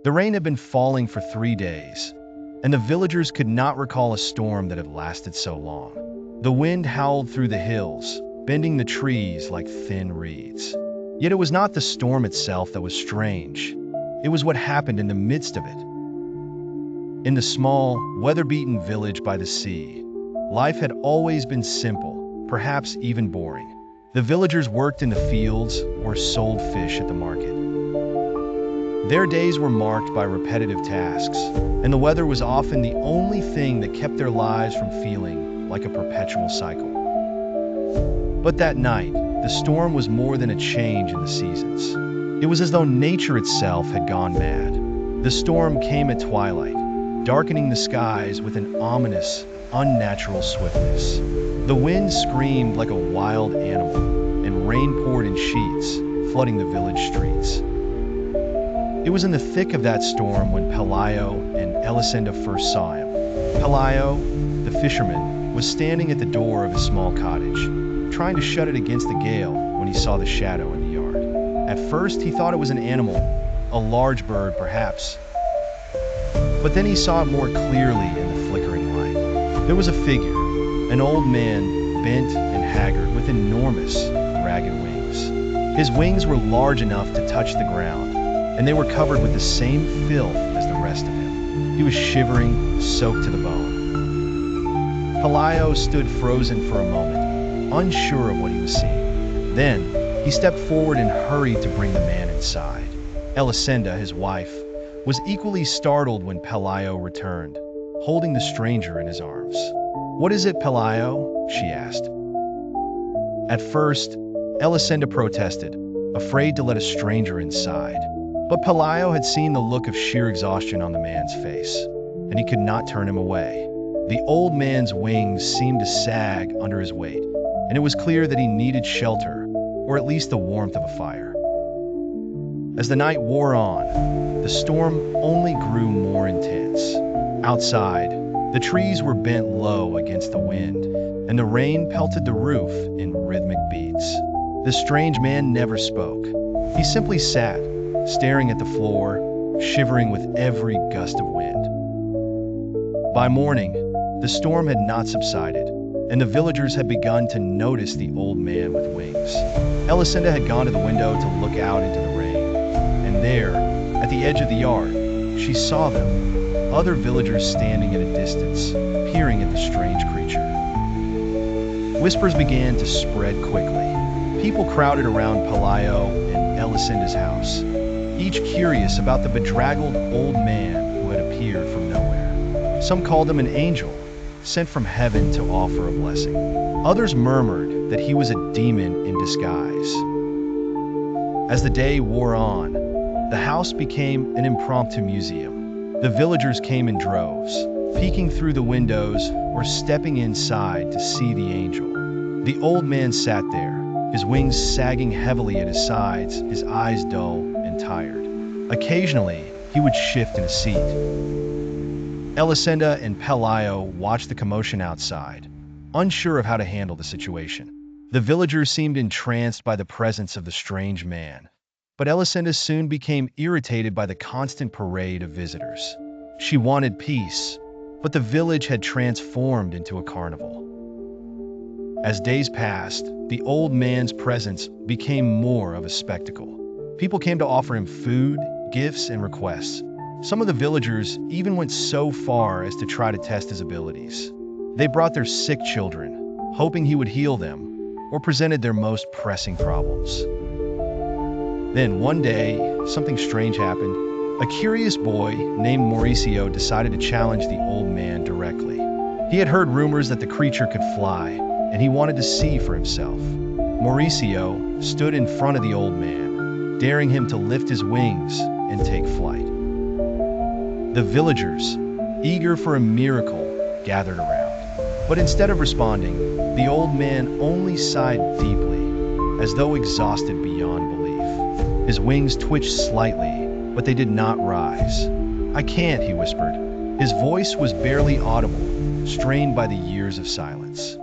The rain had been falling for 3 days, and the villagers could not recall a storm that had lasted so long. The wind howled through the hills, bending the trees like thin reeds. Yet it was not the storm itself that was strange. It was what happened in the midst of it. In the small, weather-beaten village by the sea, life had always been simple, perhaps even boring. The villagers worked in the fields or sold fish at the market. Their days were marked by repetitive tasks, and the weather was often the only thing that kept their lives from feeling like a perpetual cycle. But that night, the storm was more than a change in the seasons. It was as though nature itself had gone mad. The storm came at twilight, darkening the skies with an ominous, unnatural swiftness. The wind screamed like a wild animal, and rain poured in sheets, flooding the village streets. It was in the thick of that storm when Pelayo and Elisenda first saw him. Pelayo, the fisherman, was standing at the door of his small cottage, trying to shut it against the gale when he saw the shadow in the yard. At first, he thought it was an animal, a large bird perhaps. But then he saw it more clearly in the flickering light. There was a figure, an old man, bent and haggard with enormous, ragged wings. His wings were large enough to touch the ground, and they were covered with the same filth as the rest of him. He was shivering, soaked to the bone. Pelayo stood frozen for a moment, unsure of what he was seeing. Then, he stepped forward and hurried to bring the man inside. Elisenda, his wife, was equally startled when Pelayo returned, holding the stranger in his arms. "What is it, Pelayo?" she asked. At first, Elisenda protested, afraid to let a stranger inside. But Pelayo had seen the look of sheer exhaustion on the man's face, and he could not turn him away. The old man's wings seemed to sag under his weight, and it was clear that he needed shelter, or at least the warmth of a fire. As the night wore on, the storm only grew more intense. Outside, the trees were bent low against the wind, and the rain pelted the roof in rhythmic beats. The strange man never spoke. He simply sat, staring at the floor, shivering with every gust of wind. By morning, the storm had not subsided, and the villagers had begun to notice the old man with wings. Elisenda had gone to the window to look out into the rain, and there, at the edge of the yard, she saw them, other villagers standing at a distance, peering at the strange creature. Whispers began to spread quickly. People crowded around Pelayo and Elisenda's house, each curious about the bedraggled old man who had appeared from nowhere. Some called him an angel, sent from heaven to offer a blessing. Others murmured that he was a demon in disguise. As the day wore on, the house became an impromptu museum. The villagers came in droves, peeking through the windows or stepping inside to see the angel. The old man sat there, his wings sagging heavily at his sides, his eyes dull and tired. Occasionally, he would shift in a seat. Elisenda and Pelayo watched the commotion outside, unsure of how to handle the situation. The villagers seemed entranced by the presence of the strange man, but Elisenda soon became irritated by the constant parade of visitors. She wanted peace, but the village had transformed into a carnival. As days passed, the old man's presence became more of a spectacle. People came to offer him food, gifts, and requests. Some of the villagers even went so far as to try to test his abilities. They brought their sick children, hoping he would heal them, or presented their most pressing problems. Then one day, something strange happened. A curious boy named Mauricio decided to challenge the old man directly. He had heard rumors that the creature could fly, and he wanted to see for himself. Mauricio stood in front of the old man, daring him to lift his wings and take flight. The villagers, eager for a miracle, gathered around. But instead of responding, the old man only sighed deeply, as though exhausted beyond belief. His wings twitched slightly, but they did not rise. "I can't," he whispered. His voice was barely audible, strained by the years of silence.